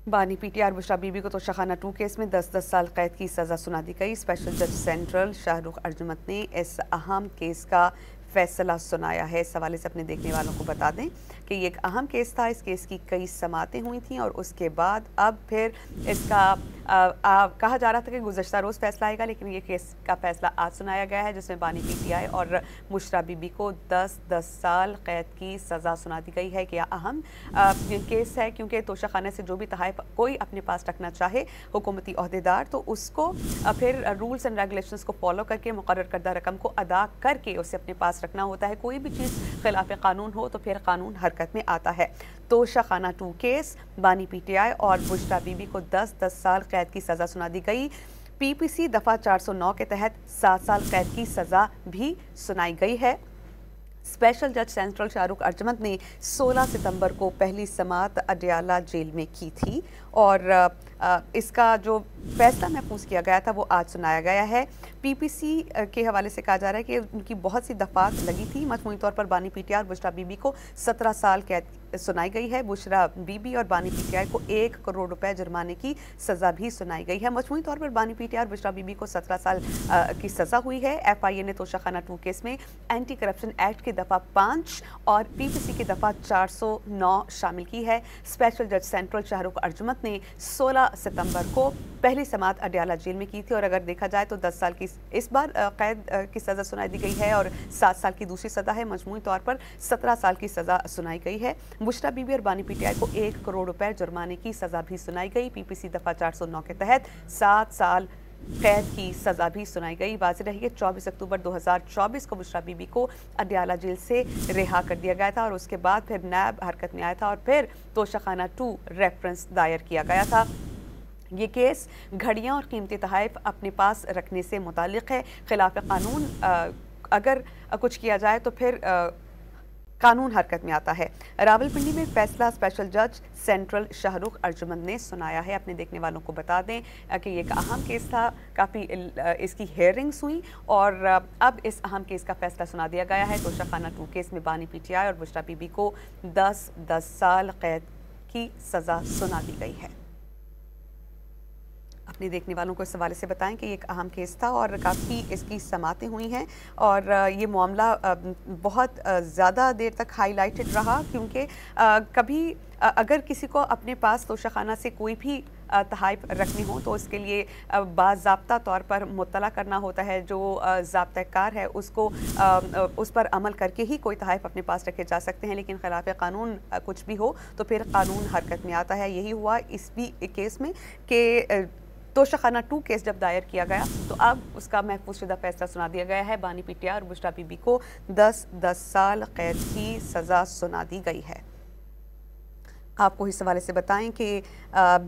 बानी पीटीआर बुशरा बीबी को तोशाखाना 2 केस में 10-10 साल कैद की सज़ा सुना दी गई। स्पेशल जज सेंट्रल शाहरुख अर्जुमत ने इस अहम केस का फैसला सुनाया है। इस हवाले से अपने देखने वालों को बता दें कि ये एक अहम केस था। इस केस की कई समातें हुई थीं और उसके बाद अब फिर इसका कहा जा रहा था कि गुज़श्ता रोज़ फैसला आएगा, लेकिन ये केस का फैसला आज सुनाया गया है, जिसमें बानी पीटीआई और बुशरा बीबी को 10-10 साल कैद की सज़ा सुना दी गई है। कि यह अहम केस है क्योंकि तोशाखाने से जो भी तहफ़ कोई अपने पास रखना चाहे हुकूमती अहदेदार, तो उसको फिर रूल्स एंड रेगुलेशंस को फॉलो करके मुकर्रर करदा रकम को अदा करके उसे अपने पास रखना होता है। कोई भी चीज़ खिलाफ कानून हो तो फिर कानून हरकत में आता है। तोशाखाना 2 केस बानी पीटीआई और बुशरा बीबी को 10-10 साल कैद की सज़ा सुना दी गई। पीपीसी दफ़ा 409 के तहत 7 साल कैद की सज़ा भी सुनाई गई है। स्पेशल जज सेंट्रल शाहरुख अर्जुमत ने 16 सितंबर को पहली समात अडयाला जेल में की थी और इसका जो फैसला महफूज किया गया था वो आज सुनाया गया है। पीपीसी के हवाले से कहा जा रहा है कि उनकी बहुत सी दफ़ात लगी थी। मजमूई तौर पर बानी पीटीआई और बुशरा बीबी को 17 साल कैद सुनाई गई है। बुशरा बीबी और बानी पीटीआई को 1 करोड़ रुपए जुर्माने की सज़ा भी सुनाई गई है। मजमूई तौर पर बानी पीटीआई और बुशरा बीबी को 17 साल की सज़ा हुई है। FIA ने तोशाखाना 2 केस में एंटी करप्शन एक्ट की दफ़ा 5 और पीपीसी की दफ़ा 409 शामिल की है। स्पेशल जज सेंट्रल शाहरुख अर्जुमत ने 16 सितंबर को पहली समात अडयाला जेल में की थी और अगर देखा जाए तो 10 साल की इस बार कैद की सज़ा सुनाई दी गई है और 7 साल की दूसरी सज़ा है। मजमूई तौर पर 17 साल की सज़ा सुनाई गई है। बुशरा बीबी और बानी पीटीआई को 1 करोड़ रुपए जुर्माने की सज़ा भी सुनाई गई। पीपीसी दफ़ा 409 के तहत 7 साल कैद की सज़ा भी सुनाई गई। वाज़ेह रही कि 24 अक्टूबर 2024 को बुशरा बीबी को अडयाला जेल से रिहा कर दिया गया था और उसके बाद फिर नैब हरकत में आया था और फिर तोशाखाना 2 रेफरेंस दायर किया गया था। ये केस घड़ियाँ और कीमती तहफ़ अपने पास रखने से मुताल्लिक़ है। खिलाफ कानून अगर कुछ किया जाए तो फिर कानून हरकत में आता है। रावलपिंडी में फैसला स्पेशल जज सेंट्रल शाहरुख अर्जुमत ने सुनाया है। अपने देखने वालों को बता दें कि ये एक अहम केस था। काफ़ी इसकी हेयरिंग्स हुई और अब इस अहम केस का फैसला सुना दिया गया है। तोशाखाना 2 केस में बानी पीटीआई और बुशरा बीबी को 10-10 साल कैद की सज़ा सुना दी गई है। अपने देखने वालों को इस हवाले से बताएं कि ये एक अहम केस था और काफ़ी इसकी समातें हुई हैं और ये मामला बहुत ज़्यादा देर तक हाईलाइटेड रहा क्योंकि कभी अगर किसी को अपने पास तोशाखाना से कोई भी तहफ़ रखने हो तो उसके लिए बाज़ाब्ता तौर पर मुत्तला करना होता है। जो ज़ाब्ता-कार है उसको उस पर अमल करके ही कोई तहफ़ अपने पास रखे जा सकते हैं, लेकिन खिलाफ कानून कुछ भी हो तो फिर कानून हरकत में आता है। यही हुआ इस भी केस में कि तोशाखाना 2 केस जब दायर किया गया तो अब उसका महफूज शुदा फैसला सुना दिया गया है। बानी पीटीआई और बुशरा बीबी को 10-10 साल कैद की सज़ा सुना दी गई है। आपको इस हवाले से बताएं कि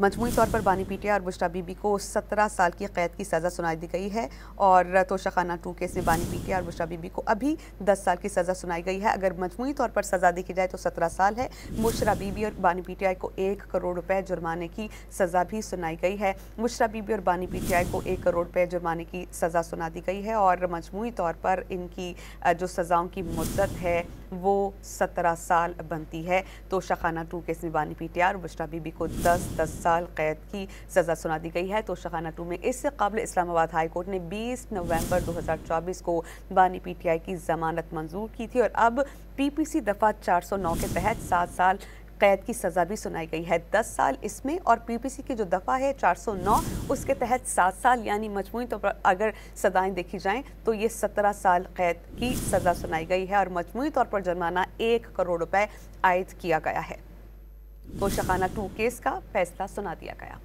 मजमूई तौर पर बानी पीटीआई और बुशरा बीबी को 17 साल की कैद की सज़ा सुनाई दी गई है और तोशाखाना 2 केस में बानी पीटीआई और बुशरा बीबी को अभी 10 साल की सज़ा सुनाई गई है। अगर मजमूई तौर पर सज़ा देखी जाए तो 17 साल है। बुशरा बीबी और बानी पीटीआई को 1 करोड़ रुपए जुर्माने की सज़ा भी सुनाई गई है। बुशरा बीबी और बानी पीटीआई को 1 करोड़ रुपए जुर्माने की सज़ा सुना दी गई है और मजमूई तौर पर इनकी जो सज़ाओं की मुद्दत है वो 17 साल बनती है। तोशाखाना 2 केस में बानी पीटीआई और बुशरा बीबी को 10-10 साल कैद की सज़ा सुना दी गई है। तोशाखाना 2 में इससे कबल इस्लामाबाद हाई कोर्ट ने 20 नवंबर 2024 को बानी पीटीआई की ज़मानत मंजूर की थी और अब पीपीसी दफ़ा 409 के तहत 7 साल कैद की सज़ा भी सुनाई गई है। 10 साल इसमें और पीपीसी की जो दफ़ा है 409 उसके तहत 7 साल, यानी मजमूई तौर पर अगर सज़ाएँ देखी जाएँ तो ये 17 साल कैद की सज़ा सुनाई गई है और मजमूई तौर पर जुर्माना 1 करोड़ रुपए आयद किया गया है। तोशाखाना 2 केस का फैसला सुना दिया गया।